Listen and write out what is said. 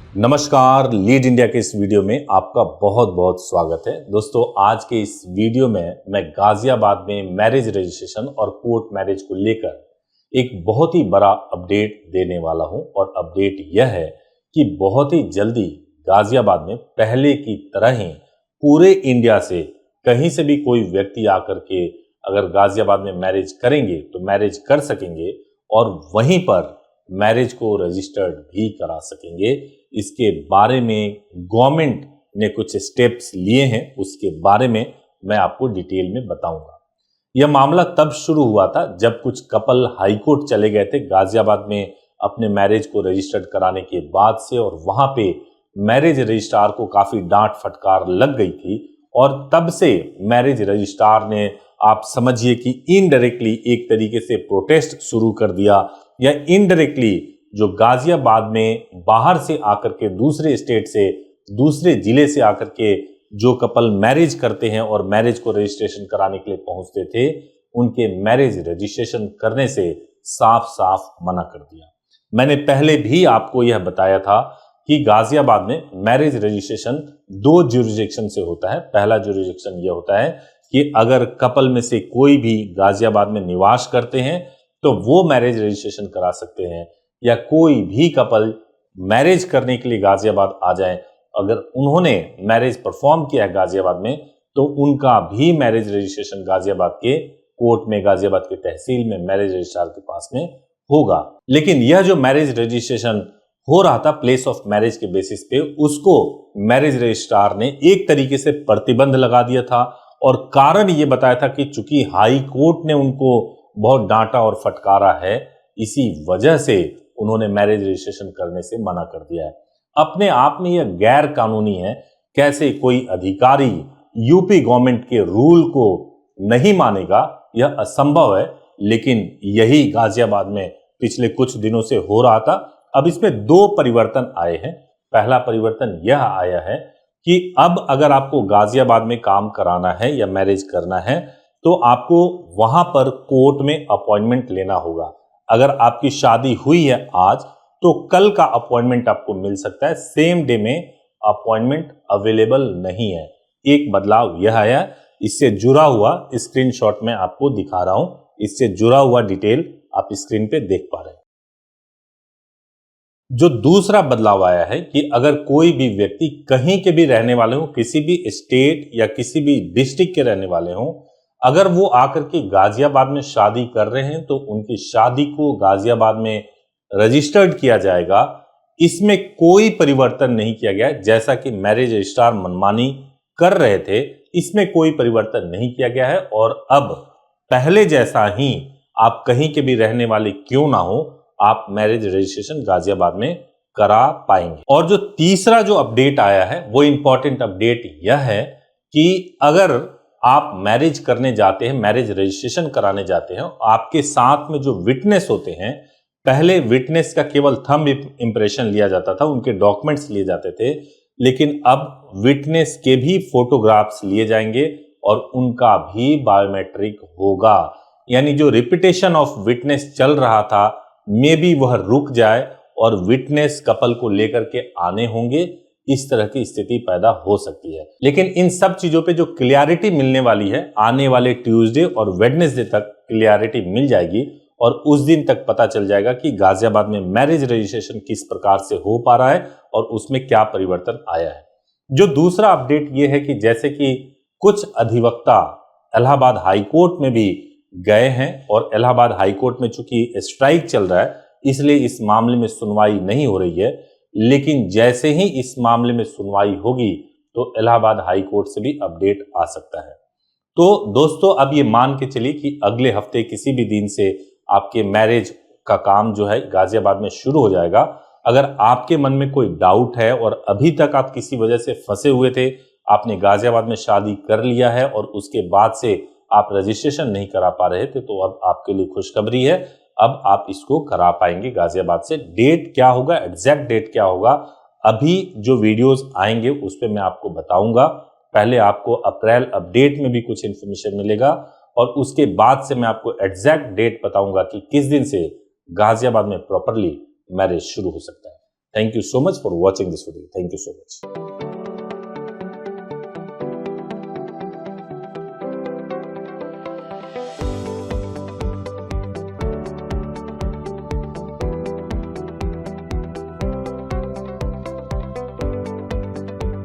नमस्कार, lead India के इस वीडियो में आपका बहुत बहुत स्वागत है। दोस्तों, आज के इस वीडियो में मैं गाजियाबाद में मैरिज रजिस्ट्रेशन और कोर्ट मैरिज को लेकर एक बहुत ही बड़ा अपडेट देने वाला हूं। और अपडेट यह है कि बहुत ही जल्दी गाजियाबाद में पहले की तरह ही पूरे इंडिया से कहीं से भी कोई व्यक्ति आकर के अगर गाजियाबाद में मैरिज करेंगे तो मैरिज कर सकेंगे और वहीं पर मैरिज को रजिस्टर्ड भी करा सकेंगे। इसके बारे में गवर्नमेंट ने कुछ स्टेप्स लिए हैं, उसके बारे में मैं आपको डिटेल में बताऊंगा। यह मामला तब शुरू हुआ था जब कुछ कपल हाईकोर्ट चले गए थे गाजियाबाद में अपने मैरिज को रजिस्टर्ड कराने के बाद से, और वहां पे मैरिज रजिस्ट्रार को काफी डांट फटकार लग गई थी। और तब से मैरिज रजिस्ट्रार ने, आप समझिए कि इनडायरेक्टली एक तरीके से प्रोटेस्ट शुरू कर दिया, या इनडायरेक्टली जो गाजियाबाद में बाहर से आकर के दूसरे स्टेट से, दूसरे जिले से आकर के जो कपल मैरिज करते हैं और मैरिज को रजिस्ट्रेशन कराने के लिए पहुंचते थे, उनके मैरिज रजिस्ट्रेशन करने से साफ साफ मना कर दिया। मैंने पहले भी आपको यह बताया था कि गाजियाबाद में मैरिज रजिस्ट्रेशन दो ज्यूरिसडिक्शन से होता है। पहला ज्यूरिसडिक्शन यह होता है कि अगर कपल में से कोई भी गाजियाबाद में निवास करते हैं तो वो मैरिज रजिस्ट्रेशन करा सकते हैं, या कोई भी कपल मैरिज करने के लिए गाजियाबाद आ जाए, अगर उन्होंने मैरिज परफॉर्म किया है गाजियाबाद में, तो उनका भी मैरिज रजिस्ट्रेशन गाजियाबाद के कोर्ट में, गाजियाबाद के तहसील में मैरिज रजिस्ट्रार के पास में होगा। लेकिन यह जो मैरिज रजिस्ट्रेशन हो रहा था प्लेस ऑफ मैरिज के बेसिस पे, उसको मैरिज रजिस्ट्रार ने एक तरीके से प्रतिबंध लगा दिया था। और कारण यह बताया था कि चूंकि हाई कोर्ट ने उनको बहुत डांटा और फटकारा है, इसी वजह से उन्होंने मैरिज रजिस्ट्रेशन करने से मना कर दिया है। अपने आप में यह गैर कानूनी है। कैसे कोई अधिकारी यूपी गवर्नमेंट के रूल को नहीं मानेगा, यह असंभव है। लेकिन यही गाजियाबाद में पिछले कुछ दिनों से हो रहा था। अब इसमें दो परिवर्तन आए हैं। पहला परिवर्तन यह आया है कि अब अगर आपको गाजियाबाद में काम कराना है या मैरिज करना है तो आपको वहां पर कोर्ट में अपॉइंटमेंट लेना होगा। अगर आपकी शादी हुई है आज, तो कल का अपॉइंटमेंट आपको मिल सकता है, सेम डे में अपॉइंटमेंट अवेलेबल नहीं है। एक बदलाव यह आया। इससे जुड़ा हुआ स्क्रीनशॉट में आपको दिखा रहा हूं, इससे जुड़ा हुआ डिटेल आप स्क्रीन पे देख पा रहे हैं। जो दूसरा बदलाव आया है कि अगर कोई भी व्यक्ति कहीं के भी रहने वाले हो, किसी भी स्टेट या किसी भी डिस्ट्रिक्ट के रहने वाले हो, अगर वो आकर के गाजियाबाद में शादी कर रहे हैं तो उनकी शादी को गाजियाबाद में रजिस्टर्ड किया जाएगा। इसमें कोई परिवर्तन नहीं किया गया। जैसा कि मैरिज रजिस्ट्रार मनमानी कर रहे थे, इसमें कोई परिवर्तन नहीं किया गया है। और अब पहले जैसा ही आप कहीं के भी रहने वाले क्यों ना हो, आप मैरिज रजिस्ट्रेशन गाजियाबाद में करा पाएंगे। और जो तीसरा जो अपडेट आया है, वो इंपॉर्टेंट अपडेट यह है कि अगर आप मैरिज करने जाते हैं, मैरिज रजिस्ट्रेशन कराने जाते हैं, आपके साथ में जो विटनेस होते हैं, पहले विटनेस का केवल थंब इंप्रेशन लिया जाता था, उनके डॉक्यूमेंट्स लिए जाते थे, लेकिन अब विटनेस के भी फोटोग्राफ्स लिए जाएंगे और उनका भी बायोमेट्रिक होगा। यानी जो रिपीटेशन ऑफ विटनेस चल रहा था, मे बी वह रुक जाए और विटनेस कपल को लेकर के आने होंगे। इस तरह की स्थिति पैदा हो सकती है। लेकिन इन सब चीजों पे जो क्लियरिटी मिलने वाली है, आने वाले ट्यूसडे और वेडनेसडे तक क्लियरिटी मिल जाएगी और उस दिन तक पता चल जाएगा कि गाजियाबाद में मैरिज रजिस्ट्रेशन किस प्रकार से हो पा रहा है और उसमें क्या परिवर्तन आया है। जो दूसरा अपडेट यह है कि जैसे कि कुछ अधिवक्ता इलाहाबाद हाईकोर्ट में भी गए हैं और इलाहाबाद हाईकोर्ट में चूंकि स्ट्राइक चल रहा है, इसलिए इस मामले में सुनवाई नहीं हो रही है। लेकिन जैसे ही इस मामले में सुनवाई होगी तो इलाहाबाद हाई कोर्ट से भी अपडेट आ सकता है। तो दोस्तों, अब ये मान के चलिए कि अगले हफ्ते किसी भी दिन से आपके मैरिज का काम जो है गाजियाबाद में शुरू हो जाएगा। अगर आपके मन में कोई डाउट है और अभी तक आप किसी वजह से फंसे हुए थे, आपने गाजियाबाद में शादी कर लिया है और उसके बाद से आप रजिस्ट्रेशन नहीं करा पा रहे थे, तो अब आपके लिए खुशखबरी है, अब आप इसको करा पाएंगे गाजियाबाद से। डेट क्या होगा, एग्जैक्ट डेट क्या होगा, अभी जो वीडियोस आएंगे उस पर मैं आपको बताऊंगा। पहले आपको अप्रैल अपडेट में भी कुछ इंफॉर्मेशन मिलेगा और उसके बाद से मैं आपको एग्जैक्ट डेट बताऊंगा कि किस दिन से गाजियाबाद में प्रॉपरली मैरिज शुरू हो सकता है। Thank you so much for watching this video. Thank you so much.